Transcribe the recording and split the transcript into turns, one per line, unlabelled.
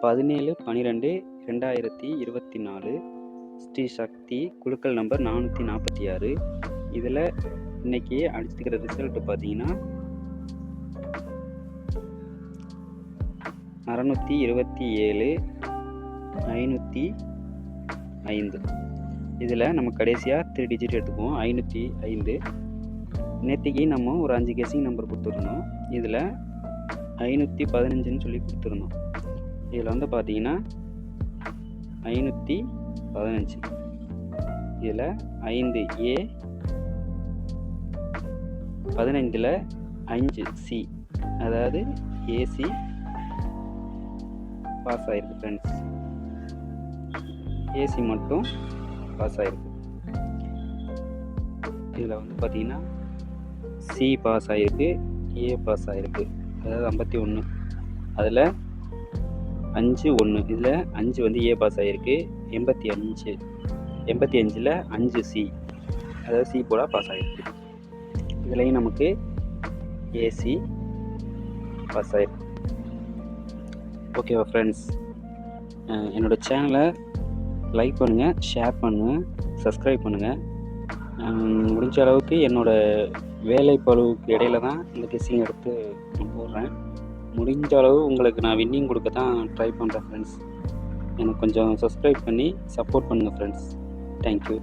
17/12/2024 ஸ்ரீ சக்தி குழுக்கள் நம்பர் 446. இதில் இன்னைக்கு அடிச்சுக்கிற ரிசல்ட் பார்த்தீங்கன்னா 627,505. இதில் நம்ம கடைசியாக 3 டிஜிட் எடுத்துக்குவோம். 505. நேற்றுக்கு நம்ம ஒரு 5 கெஸிங் நம்பர் கொடுத்துருந்தோம். இதில் 515ன்னு சொல்லி கொடுத்துருந்தோம். இதில் வந்து பார்த்தீங்கன்னா 515. இதில் 5A, 15ல் 5C, அதாவது ஏசி பாஸ் ஆகிருக்கு ஃப்ரெண்ட்ஸ். ஏசி மட்டும் பாஸ் ஆகிருக்கு. இதில் வந்து பார்த்தீங்கன்னா சி பாஸ் ஆகிருக்கு, ஏ பாஸ் ஆகிருக்கு, அதாவது 51. அதில் 5 1. இதில் 5 வந்து ஏ பாஸ் ஆகிருக்கு. 85ல் 5C, அதாவது சி போல பாஸ் ஆகிருக்கு. இதுலேயும் நமக்கு ஏசி பாஸ் ஆகிருக்கு. ஓகேவா ஃப்ரெண்ட்ஸ்? என்னோடய சேனலை லைக் பண்ணுங்கள், ஷேர் பண்ணுங்கள், சப்ஸ்கிரைப் பண்ணுங்கள். முடிஞ்ச அளவுக்கு என்னோடய வேலைப்பளுவுக்கு இடையில தான் இந்த கெஸ்ஸிங் எடுத்து நான் போடுறேன். முடிஞ்ச அளவு உங்களுக்கு நான் வின்னிங் கொடுக்க தான் ட்ரை பண்ணுறேன் ஃப்ரெண்ட்ஸ். எனக்கு கொஞ்சம் சப்ஸ்கிரைப் பண்ணி சப்போர்ட் பண்ணுங்கள் ஃப்ரெண்ட்ஸ். தேங்க்யூ.